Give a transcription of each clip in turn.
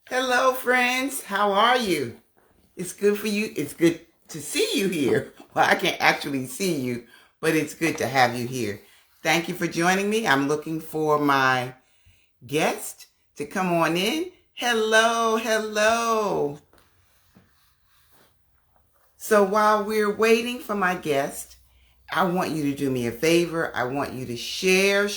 Hello, friends. How are you? It's good for you. It's good to see you here. Well, I can't actually see you, but it's good to have you here. Thank you for joining me. I'm looking for my guest to come on in. Hello, hello. So while we're waiting for my guest, I want you to do me a favor. I want you to share.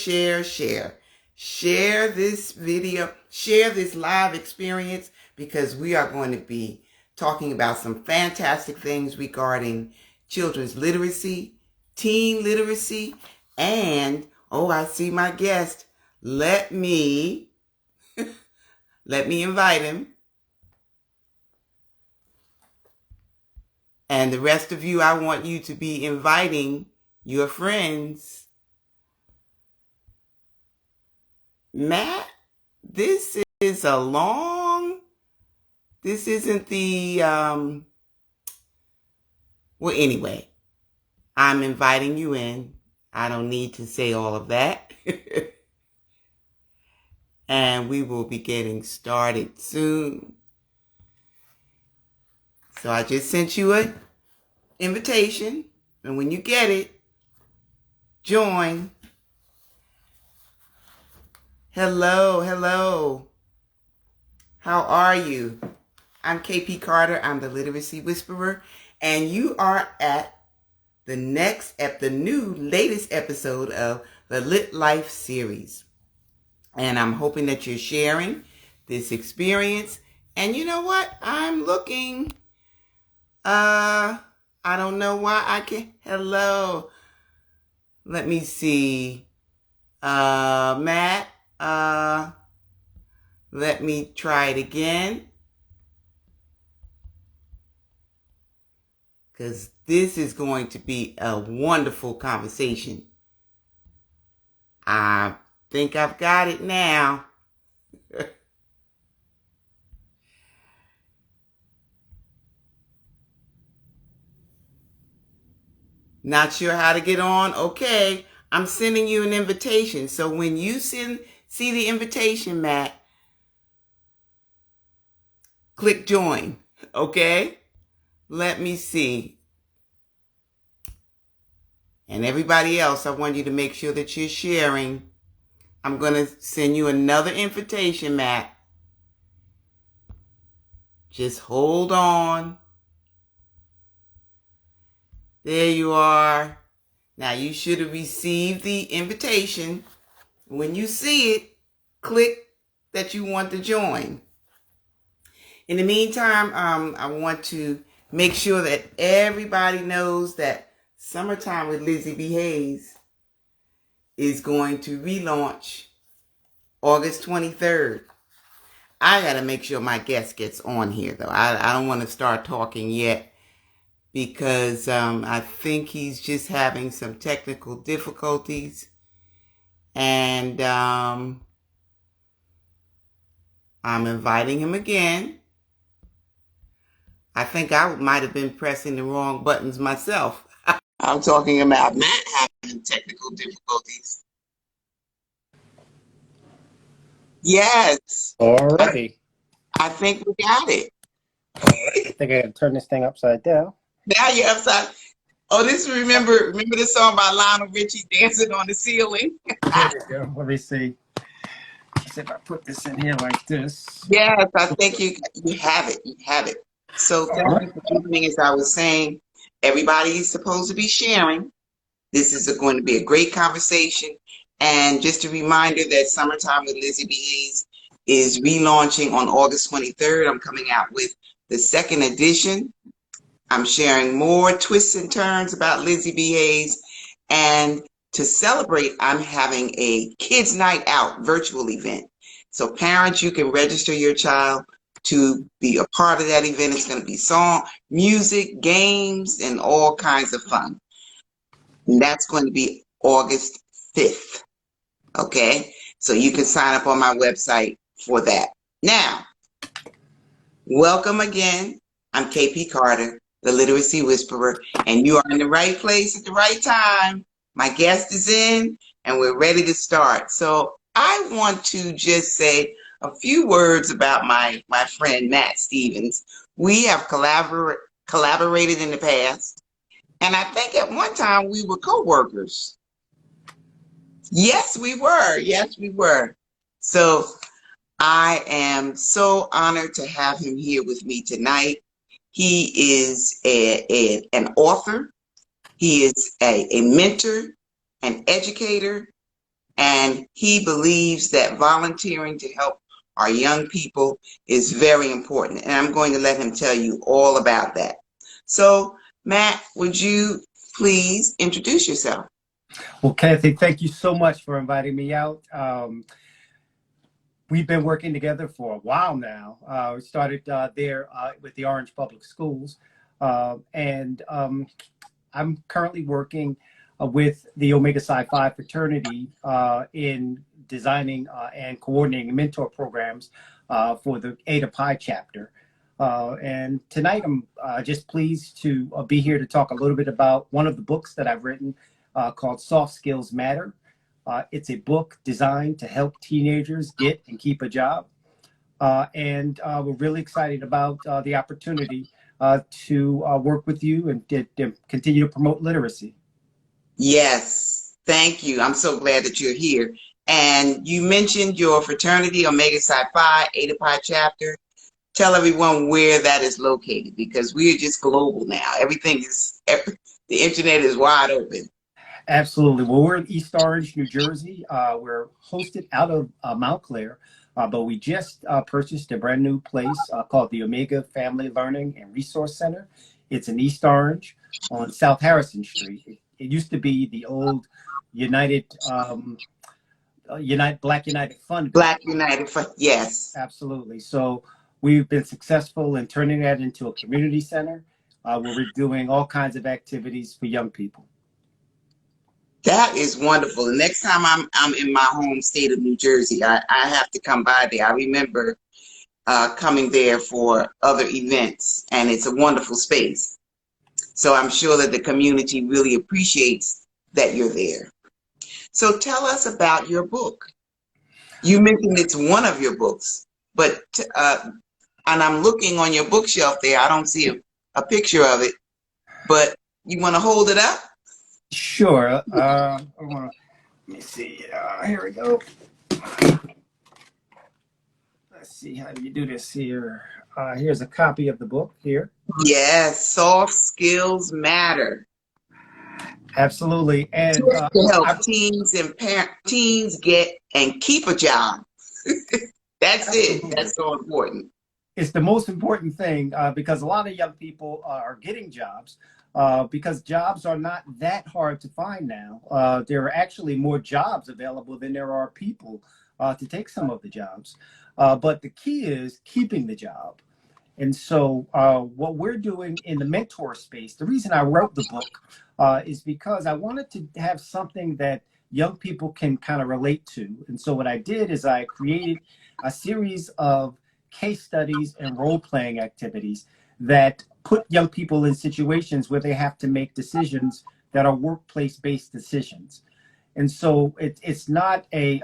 Share this video, share this live experience because we are going to be talking about some fantastic things regarding children's literacy, teen literacy, and, oh, I see my guest. Let me invite him. And the rest of you, I want you to be inviting your friends. Matt, this is a long, this isn't the, well, anyway, I'm inviting you in. I don't need to say all of that. And we will be getting started soon. So I just sent you an invitation. And when you get it, join. Hello. How are you? I'm KP Carter. I'm the Literacy Whisperer. And you are at the latest episode of the Lit Life series. And I'm hoping that you're sharing this experience. And you know what? I'm looking. I don't know why I can't. Hello. Let me see. Matt. Let me try it again. Because this is going to be a wonderful conversation. I think I've got it now. Not sure how to get on? Okay, I'm sending you an invitation. So when you see the invitation, Matt, click join, okay? Let me see. And everybody else, I want you to make sure that you're sharing. I'm going to send you another invitation, Matt. Just hold on. There you are. Now you should have received the invitation. When you see it, click that you want to join. In the meantime, I want to make sure that everybody knows that Summertime with Lizzie B. Hayes is going to relaunch August 23rd. I got to make sure my guest gets on here, though. I don't want to start talking yet because I think he's just having some technical difficulties. And I'm inviting him again. I think I might have been pressing the wrong buttons myself. I'm talking about Matt having technical difficulties. Yes. Alrighty. I think we got it. I think I gotta turn this thing upside down. Now you're upside. Oh, remember this song by Lionel Richie, Dancing on the Ceiling? There we go. Let me see. Let's see if I put this in here like this. Yes, I think you have it. You have it. So thank you for joining. As I was saying, everybody is supposed to be sharing. This is going to be a great conversation. And just a reminder that Summertime with Lizzie B. Hayes is relaunching on August 23rd. I'm coming out with the second edition. I'm sharing more twists and turns about Lizzie B. Hayes. And to celebrate, I'm having a Kids Night Out virtual event. So parents, you can register your child to be a part of that event. It's going to be song, music, games, and all kinds of fun. And that's going to be August 5th. Okay, so you can sign up on my website for that. Now, welcome again. I'm KP Carter, the Literacy Whisperer, and you are in the right place at the right time. My guest is in, and we're ready to start. So I want to just say a few words about my friend Matt Stevens. We have collaborated in the past, and I think at one time we were co-workers. Yes, we were. Yes, we were. So I am so honored to have him here with me tonight. He is an author. He is a mentor, an educator, and he believes that volunteering to help our young people is very important. And I'm going to let him tell you all about that. So, Matt, would you please introduce yourself? Well, Kathy, thank you so much for inviting me out. We've been working together for a while now. We started there with the Orange Public Schools, and I'm currently working with the Omega Psi Phi fraternity in designing and coordinating mentor programs for the Eta Pi chapter. And tonight I'm just pleased to be here to talk a little bit about one of the books that I've written called Soft Skills Matter. It's a book designed to help teenagers get and keep a job. And we're really excited about the opportunity to work with you and to continue to promote literacy. Yes, thank you. I'm so glad that you're here. And you mentioned your fraternity, Omega Psi Phi, Eta Pi chapter. Tell everyone where that is located because we're just global now. The internet is wide open. Absolutely. Well, we're in East Orange, New Jersey. We're hosted out of Montclair, but we just purchased a brand new place called the Omega Family Learning and Resource Center. It's in East Orange on South Harrison Street. It used to be the old United Black United Fund building. Black United Front, yes. Absolutely. So we've been successful in turning that into a community center where we're doing all kinds of activities for young people. That is wonderful. The next time I'm in my home state of New Jersey, I have to come by there. I remember coming there for other events, and it's a wonderful space. So I'm sure that the community really appreciates that you're there. So tell us about your book. You mentioned it's one of your books, but and I'm looking on your bookshelf there. I don't see a picture of it, but you want to hold it up? Sure. Let me see. Here we go. Let's see. How do you do this here? Here's a copy of the book here. Yes, soft skills matter. Absolutely. And To help teens get and keep a job. That's absolutely. it. That's so important. It's the most important thing because a lot of young people are getting jobs because jobs are not that hard to find now. There are actually more jobs available than there are people to take some of the jobs. But the key is keeping the job. And so what we're doing in the mentor space, the reason I wrote the book is because I wanted to have something that young people can kind of relate to. And so what I did is I created a series of case studies and role-playing activities that put young people in situations where they have to make decisions that are workplace-based decisions. And so it's not a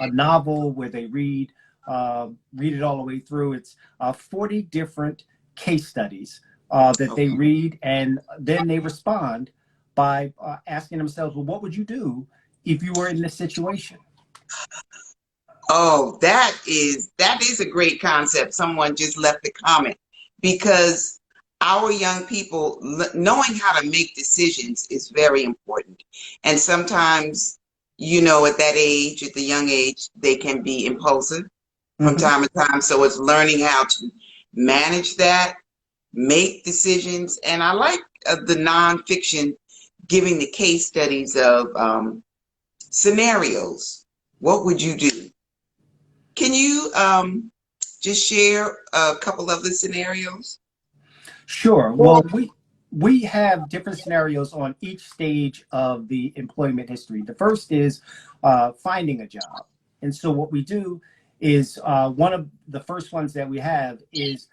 novel where they read it all the way through. It's 40 different case studies that they read, and then they respond by asking themselves, well, what would you do if you were in this situation? Oh, that is a great concept. Someone just left a comment because our young people knowing how to make decisions is very important. And sometimes, at that age, at the young age, they can be impulsive from time to time. So it's learning how to manage that, make decisions. And I like the nonfiction giving the case studies of scenarios. What would you do? Can you just share a couple of the scenarios? Sure. Well, we have different scenarios on each stage of the employment history. The first is finding a job. And so what we do is one of the first ones that we have is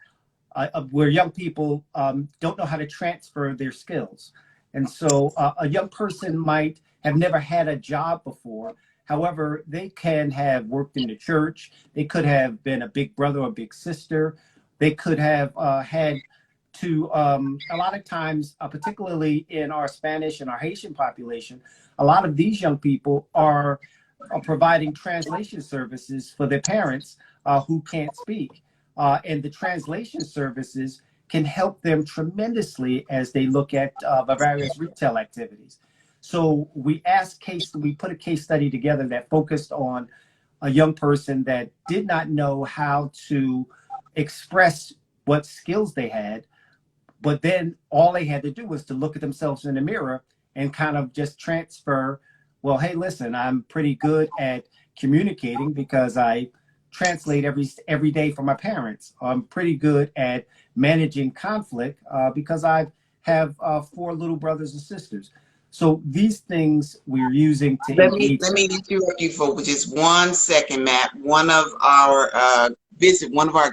where young people don't know how to transfer their skills. And so a young person might have never had a job before, However, they can have worked in the church. They could have been a big brother or big sister. They could have had to, a lot of times, particularly in our Spanish and our Haitian population, a lot of these young people are providing translation services for their parents who can't speak. And the translation services can help them tremendously as they look at the various retail activities. So we put a case study together that focused on a young person that did not know how to express what skills they had, but then all they had to do was to look at themselves in the mirror and kind of just transfer, well, hey, listen, I'm pretty good at communicating because I translate every day for my parents. I'm pretty good at managing conflict because I have four little brothers and sisters. So these things we're using to engage. Let me interrupt you for just 1 second, Matt. One of our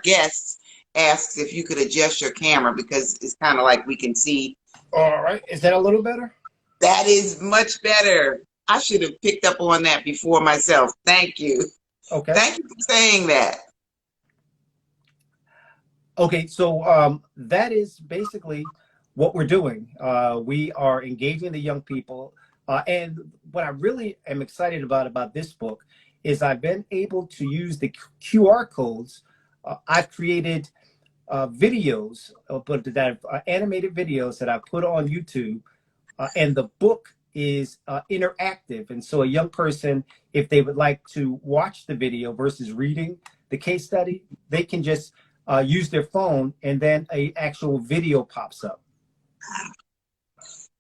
guests asks if you could adjust your camera because it's kind of like we can see. All right, is that a little better? That is much better. I should have picked up on that before myself. Thank you. Okay. Thank you for saying that. Okay, so that is basically what we're doing. We are engaging the young people. And what I really am excited about this book is I've been able to use the QR codes. I've created videos, animated videos that I put on YouTube. And the book is interactive. And so a young person, if they would like to watch the video versus reading the case study, they can just use their phone and then a actual video pops up.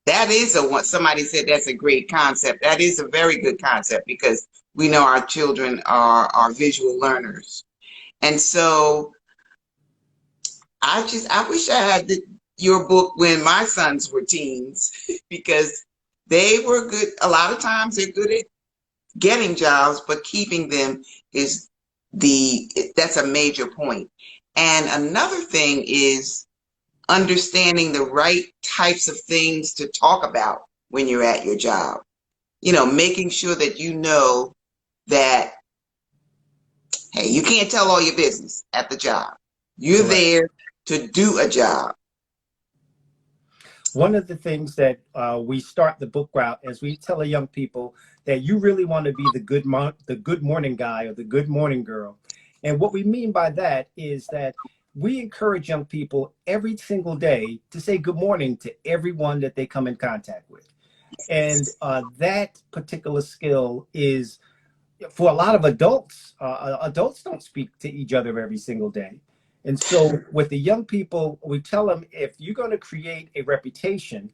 That is somebody said that's a great concept. That is a very good concept because we know our children are visual learners. And so I wish I had your book when my sons were teens because they were good. A lot of times they're good at getting jobs, but keeping them that's a major point. And another thing is understanding the right types of things to talk about when you're at your job. Making sure that you know that, hey, you can't tell all your business at the job. You're Correct. there to do a job. One of the things that we start the book out as we tell young people that you really want to be the good morning guy or the good morning girl. And what we mean by that is that we encourage young people every single day to say good morning to everyone that they come in contact with. And that particular skill is for a lot of adults. Adults don't speak to each other every single day. And so with the young people, we tell them, if you're going to create a reputation,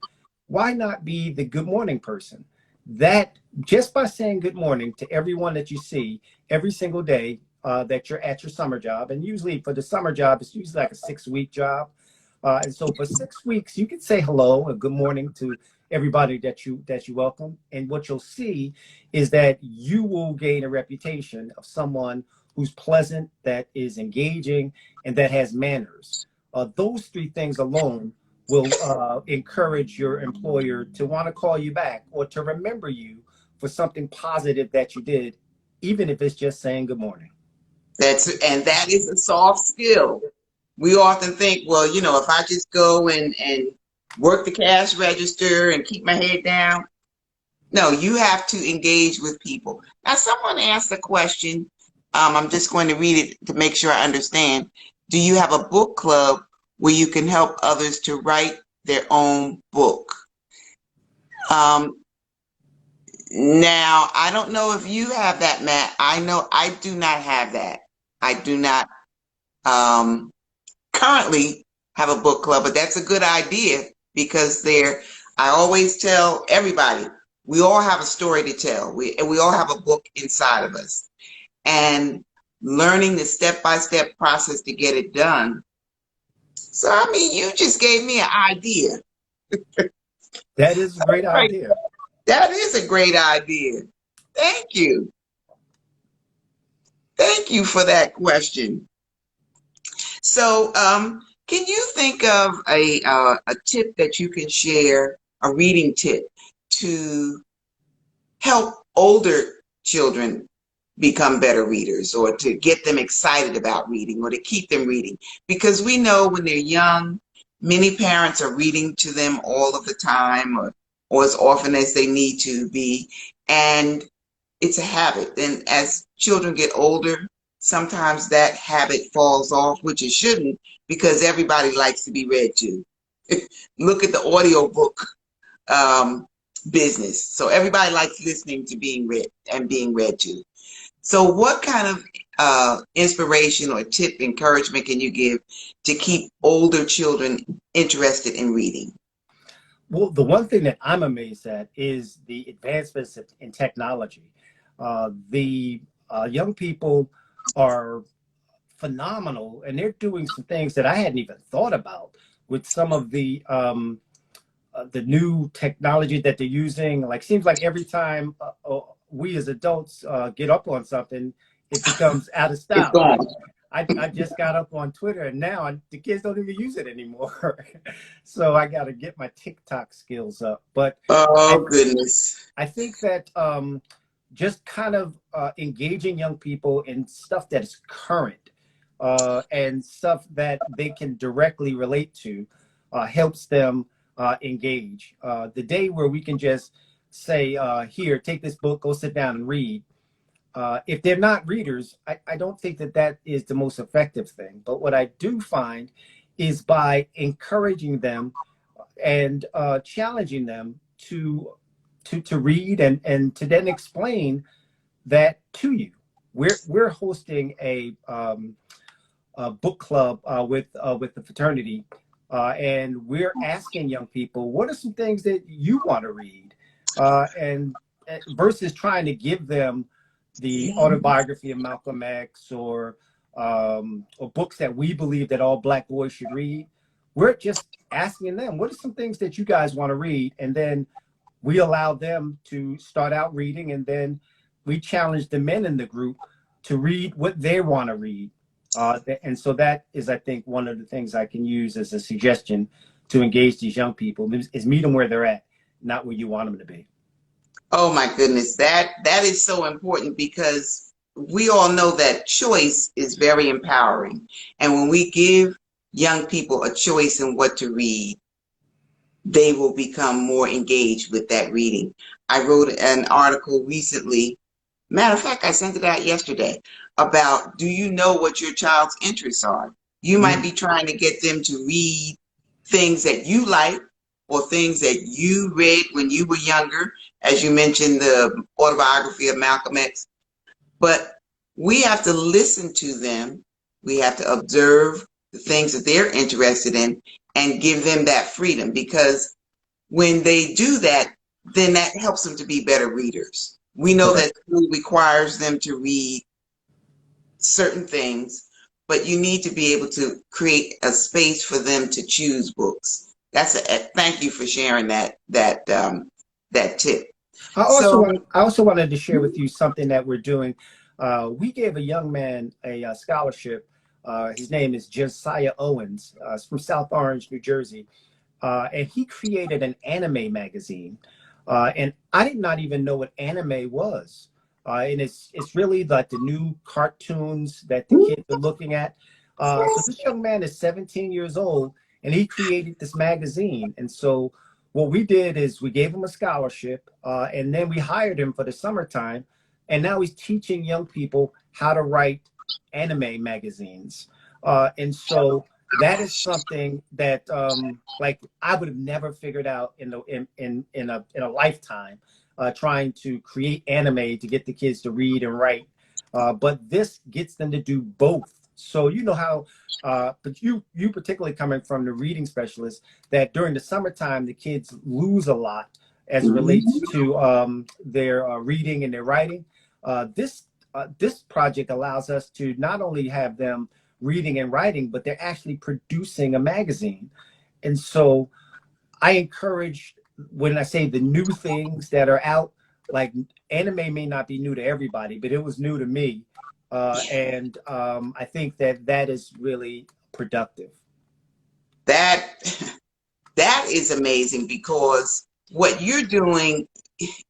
why not be the good morning person? That just by saying good morning to everyone that you see every single day that you're at your summer job, and usually for the summer job, it's usually like a 6-week job. And so for 6 weeks, you can say hello and good morning to everybody that you welcome. And what you'll see is that you will gain a reputation of someone who's pleasant, that is engaging, and that has manners. Those 3 things alone will encourage your employer to want to call you back or to remember you for something positive that you did, even if it's just saying good morning. And that is a soft skill. We often think, well, if I just go and work the cash register and keep my head down. No, you have to engage with people. Now, someone asked a question. I'm just going to read it to make sure I understand. Do you have a book club where you can help others to write their own book? Now, I don't know if you have that, Matt. I know I do not have that. I do not currently have a book club, but that's a good idea because I always tell everybody, we all have a story to tell. We all have a book inside of us. And learning the step-by-step process to get it done. So, I mean, you just gave me an idea. That is a great idea. That is a great idea. Thank you. Thank you for that question. So, can you think of a tip that you can share, a reading tip to help older children become better readers, or to get them excited about reading, or to keep them reading? Because we know when they're young, many parents are reading to them all of the time, or as often as they need to be. And it's a habit. And as children get older, sometimes that habit falls off, which it shouldn't, because everybody likes to be read to. Look at the audiobook um, business. So everybody likes listening to being read and being read to. So what kind of inspiration or tip, encouragement can you give to keep older children interested in reading? Well, the one thing that I'm amazed at is the advancements in technology. The young people are phenomenal, and they're doing some things that I hadn't even thought about with some of the new technology that they're using. Like, seems like every time we as adults get up on something, it becomes out of It's style. gone. I just got up on Twitter, and now the kids don't even use it anymore. So I got to get my TikTok skills up. But I Oh, goodness. I think that just kind of engaging young people in stuff that is current and stuff that they can directly relate to helps them engage. The day where we can just say, here, take this book, go sit down and read. If they're not readers, I don't think that that is the most effective thing. But what I do find is by encouraging them and challenging them to read and to then explain that to you. We're hosting a book club with the fraternity, and we're asking young people, what are some things that you want to read, and versus trying to give them the autobiography of Malcolm X or books that we believe that all Black boys should read. We're just asking them, what are some things that you guys want to read, and then we allow them to start out reading, and then we challenge the men in the group to read what they want to read. And so that is, I think, one of the things I can use as a suggestion to engage these young people is meet them where they're at, not where you want them to be. Oh my goodness, that is so important, because we all know that choice is very empowering. And when we give young people a choice in what to read, they will become more engaged with that reading. I wrote an article recently. Matter of fact, I sent it out yesterday about, do you know what your child's interests are? You might Mm. be trying to get them to read things that you like, or things that you read when you were younger, as you mentioned, the autobiography of Malcolm X. But we have to listen to them. We have to observe the things that they're interested in and give them that freedom, because when they do that, then that helps them to be better readers. We know Correct. that school requires them to read certain things, but you need to be able to create a space for them to choose books. Thank you for sharing that tip. So, I also wanted to share with you something that we're doing. We gave a young man a scholarship. His name is Josiah Owens. He's from South Orange, New Jersey, and he created an anime magazine. And I did not even know what anime was. And it's really like the new cartoons that the kids are looking at. So this young man is 17 years old, and he created this magazine. And so what we did is we gave him a scholarship, and then we hired him for the summertime. And now he's teaching young people how to write anime magazines. And so that is something that like I would have never figured out in a lifetime, trying to create anime to get the kids to read and write. But this gets them to do both. So you know how, but you particularly coming from the reading specialist, that during the summertime the kids lose a lot as it relates to their reading and their writing. This project allows us to not only have them reading and writing, but they're actually producing a magazine. And so I encourage, when I say the new things that are out, like anime may not be new to everybody, but it was new to me. And I think that that is really productive. that that is amazing, because what you're doing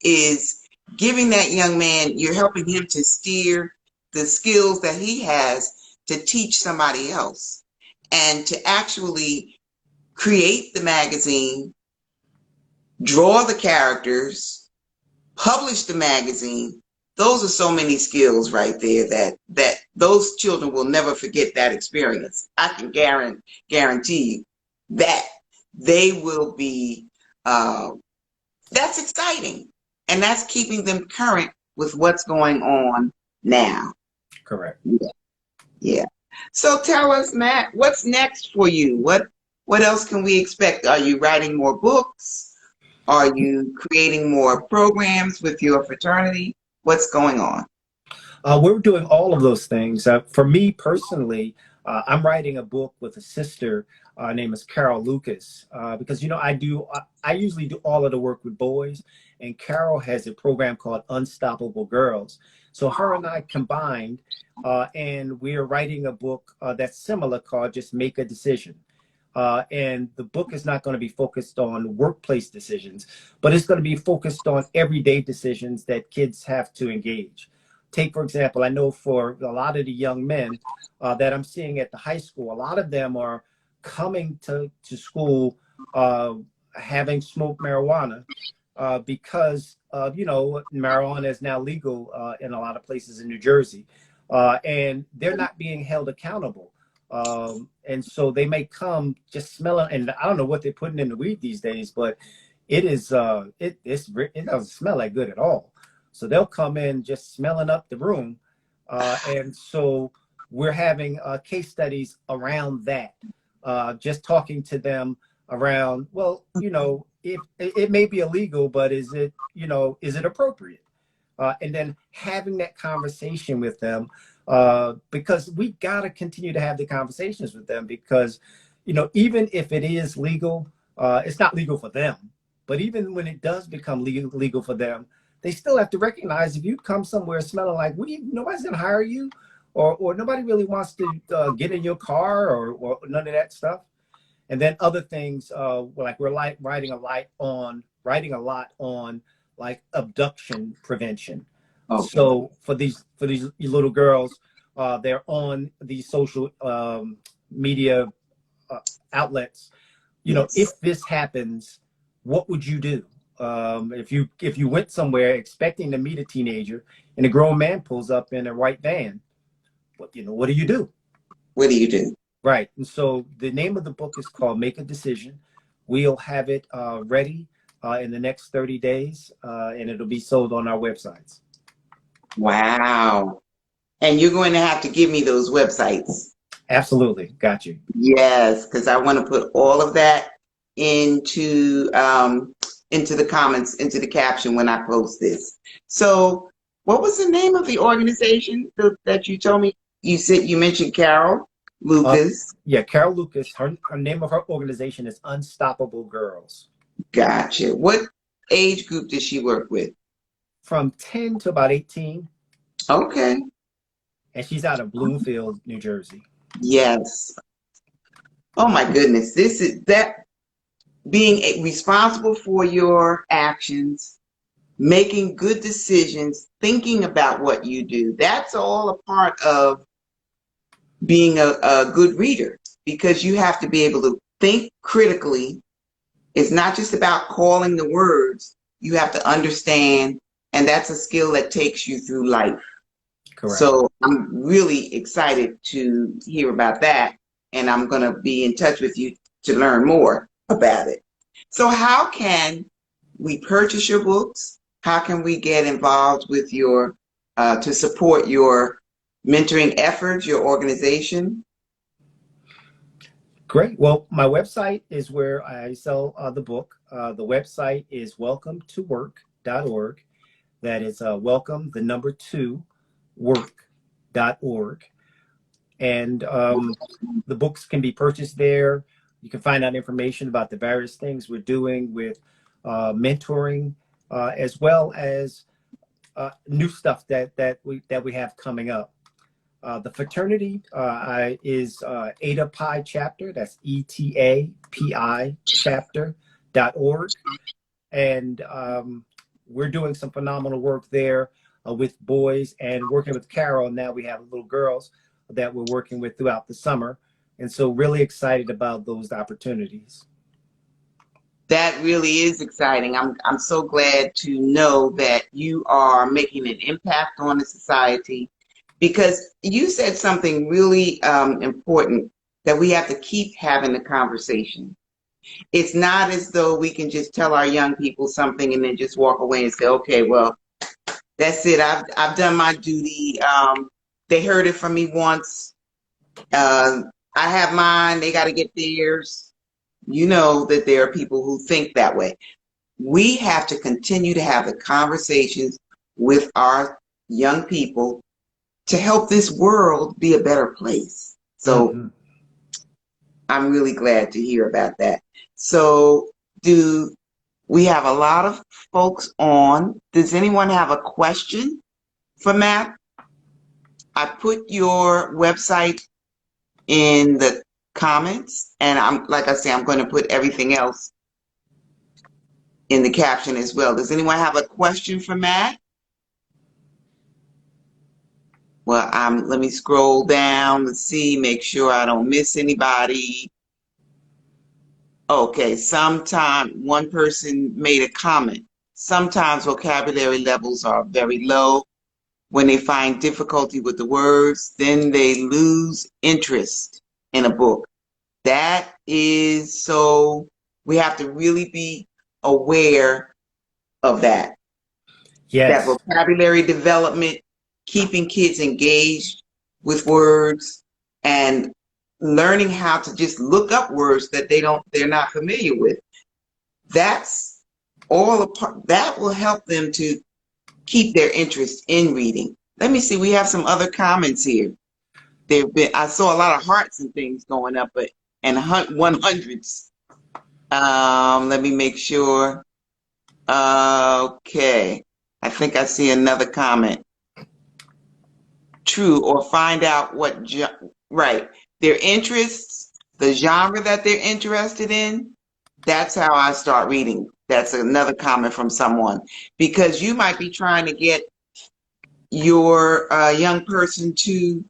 is giving that young man, you're helping him to steer the skills that he has to teach somebody else and to actually create the magazine, draw the characters, publish the magazine. Those are so many skills right there that those children will never forget that experience. I can guarantee you that they will be. That's exciting, and that's keeping them current with what's going on now. Correct. Yeah. So tell us, Matt, what's next for you? What else can we expect? Are you writing more books? Are you creating more programs with your fraternity? What's going on? We're doing all of those things. For me personally, I'm writing a book with a sister named is Carol Lucas because I usually do all of the work with boys, and Carol has a program called Unstoppable Girls. So her and I combined, and we are writing a book that's similar called Just Make a Decision. And the book is not going to be focused on workplace decisions, but it's going to be focused on everyday decisions that kids have to engage. Take, for example, I know for a lot of the young men that I'm seeing at the high school, a lot of them are coming to school having smoked marijuana because, marijuana is now legal in a lot of places in New Jersey. And they're not being held accountable. And so they may come just smelling, and I don't know what they're putting in the weed these days, but it doesn't smell like good at all. So they'll come in just smelling up the room. And so we're having case studies around that, just talking to them around, well, if it may be illegal, but is it appropriate? And then having that conversation with them, because we got to continue to have the conversations with them because, even if it is legal, it's not legal for them. But even when it does become legal for them, they still have to recognize if you come somewhere smelling like weed, nobody's going to hire you, or nobody really wants to get in your car or none of that stuff. And then other things, like we're writing a lot on like abduction prevention. Okay. So for these little girls, they're on these social media outlets. Yes. If this happens, what would you do? If you went somewhere expecting to meet a teenager and a grown man pulls up in a white van, what do you do? What do you do? Right. And so the name of the book is called Make a Decision. We'll have it ready in the next 30 days, and it'll be sold on our websites. Wow. And you're going to have to give me those websites. Absolutely. Got you. Yes, because I want to put all of that into the comments, into the caption when I post this. So what was the name of the organization that you told me? You mentioned Carol Lucas. Yeah, Carol Lucas. Her name of her organization is Unstoppable Girls. Gotcha. What age group does she work with? From 10 to about 18. Okay. And she's out of Bloomfield, New Jersey. Yes. Oh my goodness. This is that being responsible for your actions, making good decisions, thinking about what you do. That's all a part of being a good reader because you have to be able to think critically. It's not just about calling the words. You have to understand, and that's a skill that takes you through life. Correct. So I'm really excited to hear about that, and I'm going to be in touch with you to learn more about it. So how can we purchase your books? How can we get involved with your, to support your mentoring efforts, your organization? Great. Well, my website is where I sell the book. The website is welcometowork.org. That is welcome, the number 2, work.org. And the books can be purchased there. You can find out information about the various things we're doing with mentoring, as well as new stuff that we have coming up. The fraternity is Eta Pi chapter. That's ETAPI chapter.org. And we're doing some phenomenal work there with boys, and working with Carol. Now we have little girls that we're working with throughout the summer. And so really excited about those opportunities. That really is exciting. I'm so glad to know that you are making an impact on the society, because you said something really important, that we have to keep having the conversation. It's not as though we can just tell our young people something and then just walk away and say, okay, well, that's it. I've done my duty. They heard it from me once. Uh, I have mine. They got to get theirs. You know that there are people who think that way. We have to continue to have the conversations with our young people to help this world be a better place. So Mm-hmm. I'm really glad to hear about that. So do we have a lot of folks on? Does anyone have a question for Matt? I put your website in the comments, and I'm, like I say, I'm going to put everything else in the caption as well. Does anyone have a question for Matt? Well, let me scroll down to see, make sure I don't miss anybody. Okay, sometime one person made a comment. Sometimes vocabulary levels are very low. When they find difficulty with the words, then they lose interest in a book. That is, so we have to really be aware of that. That Yes. vocabulary development, keeping kids engaged with words, and learning how to just look up words that they're not familiar with. That's all a part that will help them to keep their interest in reading. Let me see, we have some other comments here. I saw a lot of hearts and things going up, but and 100s. Let me make sure. Okay. I think I see another comment. True, or find out right. Their interests, the genre that they're interested in. That's how I start reading. That's another comment from someone. Because you might be trying to get your young person to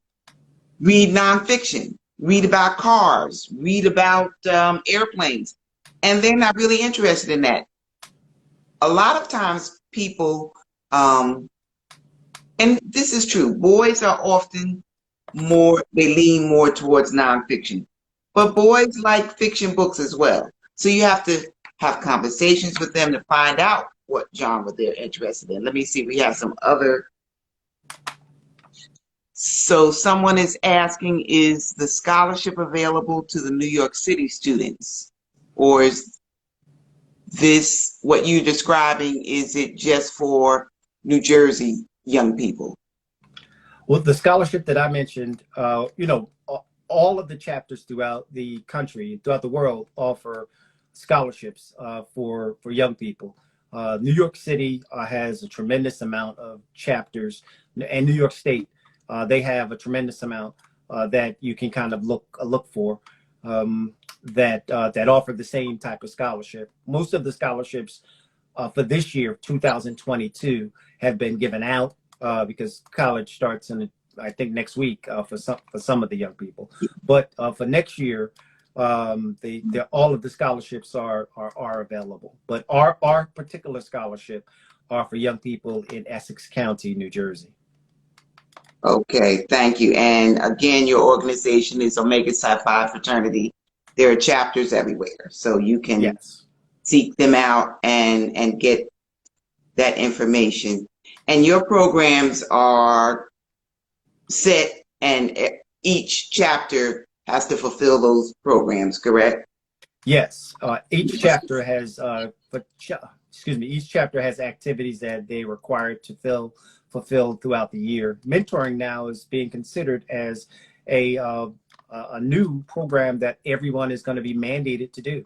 read nonfiction, read about cars, read about airplanes, and they're not really interested in that. A lot of times people, and this is true, boys are often they lean more towards nonfiction, but boys like fiction books as well. So you have to have conversations with them to find out what genre they're interested in. Let me see, we have some other. So someone is asking, is the scholarship available to the New York City students? Or is this, what you're describing, is it just for New Jersey young people? Well, the scholarship that I mentioned, all of the chapters throughout the country, throughout the world, offer scholarships for young people. New York City has a tremendous amount of chapters, and New York State, they have a tremendous amount that you can kind of look for, that offer the same type of scholarship. Most of the scholarships for this year, 2022, have been given out because college starts in, I think, next week for some of the young people. But for next year, all of the scholarships are available. But our particular scholarship are for young people in Essex County, New Jersey. Okay, thank you. And again, your organization is Omega Psi Phi Fraternity. There are chapters everywhere, so you can Yes. seek them out and get that information. And your programs are set, and each chapter has to fulfill those programs, correct? Yes. Each chapter has each chapter has activities that they require to fulfill throughout the year. Mentoring now is being considered as a new program that everyone is going to be mandated to do.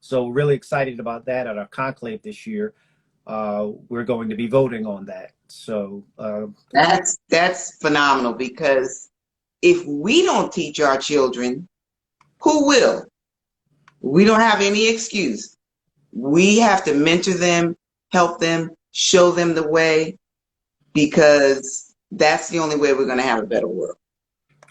So really excited about that. At our conclave this year, we're going to be voting on that. So That's phenomenal, because if we don't teach our children, who will? We don't have any excuse. We have to mentor them, help them, show them the way, because that's the only way we're going to have a better world.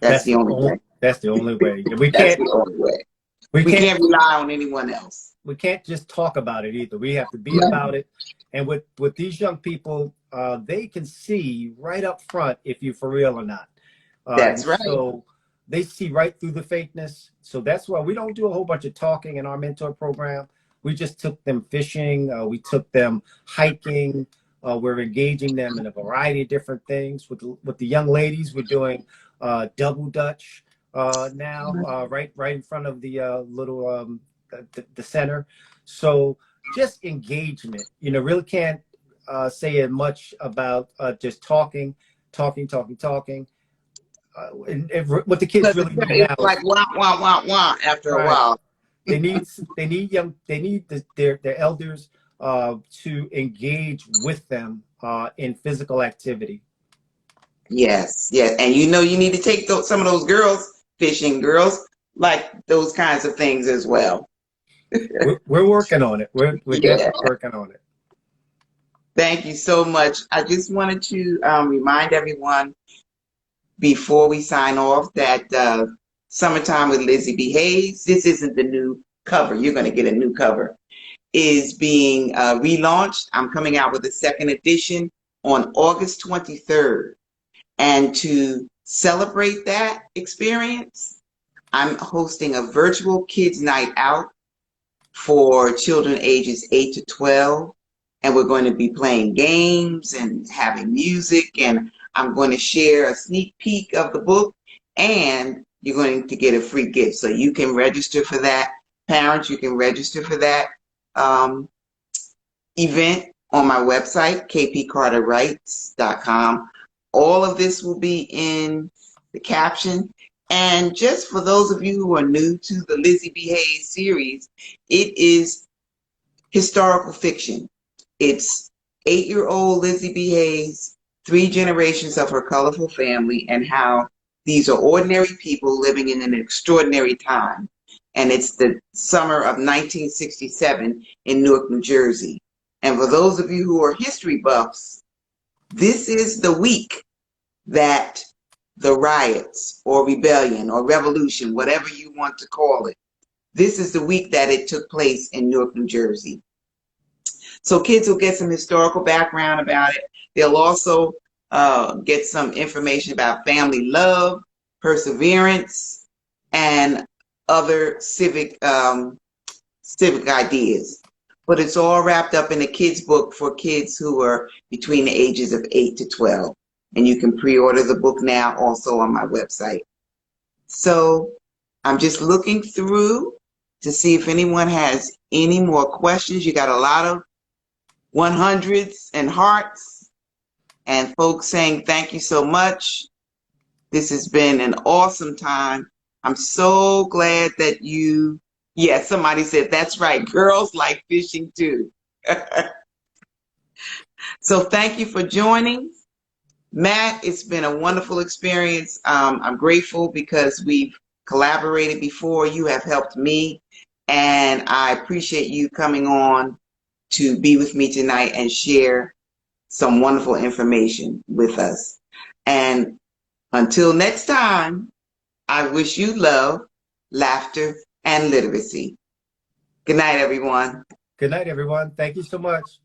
That's the only way. That's the only way. We That's can't the only way. we We can't can't rely on anyone else. we can't just talk about it either. We have to be about it. And with these young people, they can see right up front if you're for real or not. And That's right. so they see right through the fakeness. So that's why we don't do a whole bunch of talking in our mentor program. We just took them fishing. We took them hiking. We're engaging them in a variety of different things. With the young ladies, we're doing double Dutch now, right in front of the little the center. So just engagement. Really can't say as much about just talking. And what the kids Because really need it's now is like wah, wah, wah, wah after a right. while. Their elders to engage with them in physical activity. Yes, yes. And you need to take some of those girls fishing, girls like those kinds of things as well. We're working on it. We're Yeah. definitely working on it. Thank you so much. I just wanted to remind everyone before we sign off that Summertime with Lizzie B. Hayes, this isn't the new cover. You're going to get a new cover. Is being relaunched. I'm coming out with a second edition on August 23rd. And to celebrate that experience, I'm hosting a virtual kids night out for children ages 8 to 12. And we're going to be playing games and having music. And I'm going to share a sneak peek of the book. And you're going to get a free gift. So you can register for that. Parents, you can register for that event on my website, kpcarterwrites.com. All of this will be in the caption. And just for those of you who are new to the Lizzie B. Hayes series, it is historical fiction. It's 8-year-old Lizzie B. Hayes, 3 generations of her colorful family, and how these are ordinary people living in an extraordinary time. And it's the summer of 1967 in Newark, New Jersey. And for those of you who are history buffs, this is the week that the riots or rebellion or revolution, whatever you want to call it, this is the week that it took place in Newark, New Jersey. So kids will get some historical background about it. They'll also get some information about family love, perseverance, and other civic ideas. But it's all wrapped up in a kid's book for kids who are between the ages of 8 to 12. And you can pre-order the book now also on my website. So I'm just looking through to see if anyone has any more questions. You got a lot of 100s and hearts and folks saying thank you so much. This has been an awesome time. I'm so glad that somebody said, that's right, girls like fishing too. So thank you for joining. Matt, it's been a wonderful experience. I'm grateful because we've collaborated before. You have helped me, and I appreciate you coming on to be with me tonight and share some wonderful information with us. And until next time, I wish you love, laughter, and literacy. Good night, everyone. Good night, everyone. Thank you so much.